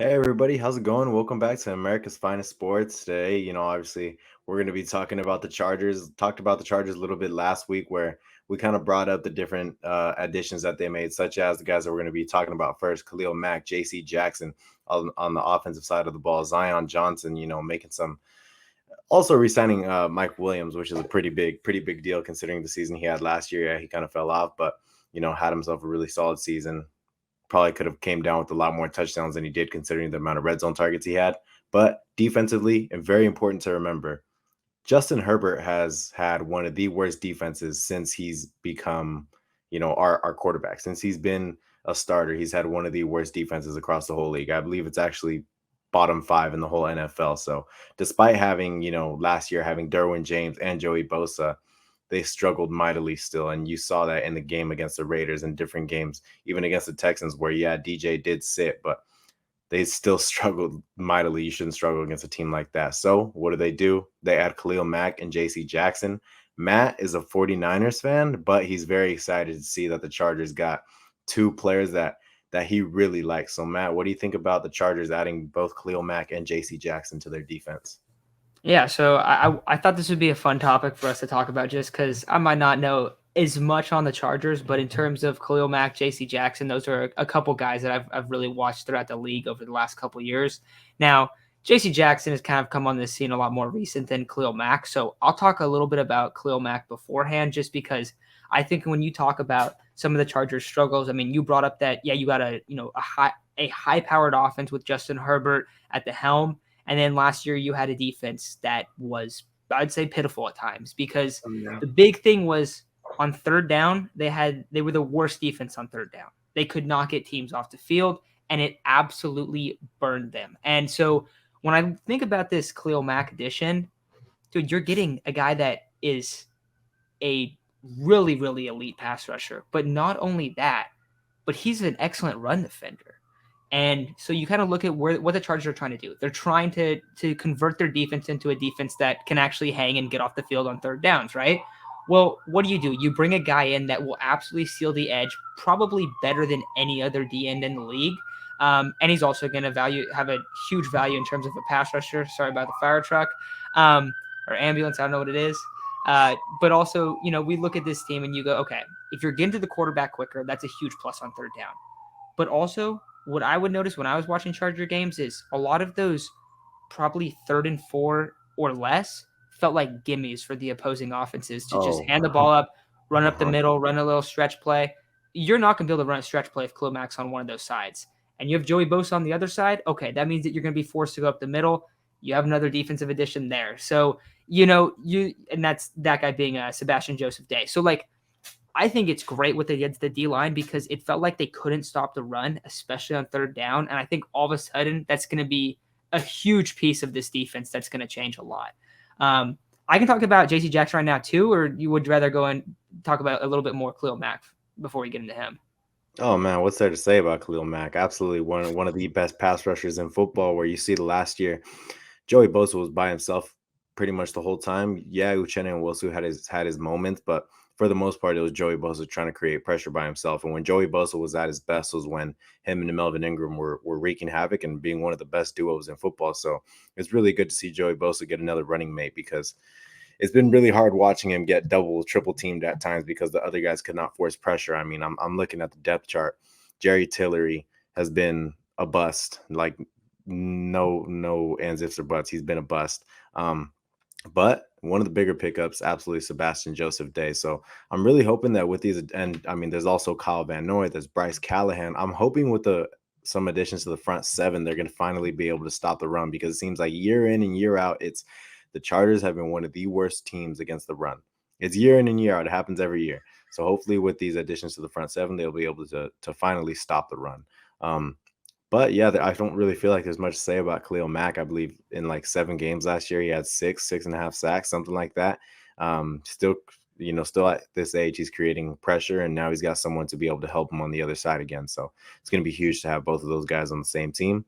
Hey everybody, how's it going? Welcome back to America's Finest Sports. Today, obviously we're going to be talking about the Chargers. Talked about the Chargers a little bit last week where we kind of brought up the different additions that they made, such as the guys that we're going to be talking about first: Khalil Mack, J.C. Jackson on the offensive side of the ball, Zion Johnson, making some, also re-signing Mike Williams, which is a pretty big deal considering the season he had last year. Yeah, he kind of fell off, but had himself a really solid season. Probably could have came down with a lot more touchdowns than he did considering the amount of red zone targets he had. But defensively, and very important to remember, Justin Herbert has had one of the worst defenses since he's become, our quarterback. Since he's been a starter, he's had one of the worst defenses across the whole league. I believe it's actually bottom five in the whole NFL. So despite having, last year having Derwin James and Joey Bosa, they struggled mightily still. And you saw that in the game against the Raiders and different games, even against the Texans, where, yeah, DJ did sit, but they still struggled mightily. You shouldn't struggle against a team like that. So what do? They add Khalil Mack and J.C. Jackson. Matt is a 49ers fan, but he's very excited to see that the Chargers got two players that he really likes. So Matt, what do you think about the Chargers adding both Khalil Mack and J.C. Jackson to their defense? Yeah, so I thought this would be a fun topic for us to talk about just because I might not know as much on the Chargers, but in terms of Khalil Mack, J.C. Jackson, those are a couple guys that I've really watched throughout the league over the last couple years. Now, J.C. Jackson has kind of come on this scene a lot more recent than Khalil Mack, so I'll talk a little bit about Khalil Mack beforehand, just because I think when you talk about some of the Chargers' struggles, I mean, you brought up that you got a high powered offense with Justin Herbert at the helm. And then last year you had a defense that was, I'd say, pitiful at times because Yeah. the big thing was on third down, they were the worst defense on third down. They could not get teams off the field, and it absolutely burned them. And so when I think about this Khalil Mack addition, dude, you're getting a guy that is a really, really elite pass rusher. But not only that, but he's an excellent run defender. And so you kind of look at what the Chargers are trying to do. They're trying to convert their defense into a defense that can actually hang and get off the field on third downs, right? Well, what do? You bring a guy in that will absolutely seal the edge, probably better than any other D end in the league. And he's also going to have a huge value in terms of a pass rusher. Sorry about the fire truck or ambulance. I don't know what it is. But also, we look at this team and you go, okay, if you're getting to the quarterback quicker, that's a huge plus on third down. But also, what I would notice when I was watching Charger games is a lot of those probably third and four or less felt like gimmies for the opposing offenses to just Oh, hand the ball up, run up the uh-huh. middle, run a little stretch play. You're not going to be able to run a stretch play if Khalil Mack's on one of those sides. And you have Joey Bosa on the other side. Okay, that means that you're going to be forced to go up the middle. You have another defensive addition there. So, and that's that guy being Sebastian Joseph Day. So, I think it's great what they did to the D line because it felt like they couldn't stop the run, especially on third down. And I think all of a sudden that's going to be a huge piece of this defense that's going to change a lot. I can talk about JC Jackson right now too, or you would rather go and talk about a little bit more Khalil Mack before we get into him? Oh man, what's there to say about Khalil Mack? Absolutely one of the best pass rushers in football. Where you see the last year, Joey Bosa was by himself pretty much the whole time. Yeah, Uchenna and Wilson had his moments, but for the most part, it was Joey Bosa trying to create pressure by himself. And when Joey Bosa was at his best, was when him and Melvin Ingram were wreaking havoc and being one of the best duos in football. So it's really good to see Joey Bosa get another running mate because it's been really hard watching him get double, triple teamed at times because the other guys could not force pressure. I mean, I'm looking at the depth chart. Jerry Tillery has been a bust, like no ands, ifs, or buts. He's been a bust. But one of the bigger pickups, absolutely Sebastian Joseph Day. So I'm really hoping that with these, and I mean, there's also Kyle Van Noy, there's Bryce Callahan. I'm hoping with some additions to the front seven, they're going to finally be able to stop the run because it seems like year in and year out, it's the Chargers have been one of the worst teams against the run. It's year in and year out. It happens every year. So hopefully with these additions to the front seven, they'll be able to finally stop the run. But yeah, I don't really feel like there's much to say about Khalil Mack. I believe in like 7 games last year, he had 6.5 sacks, something like that. Still at this age, he's creating pressure, and now he's got someone to be able to help him on the other side again. So it's going to be huge to have both of those guys on the same team.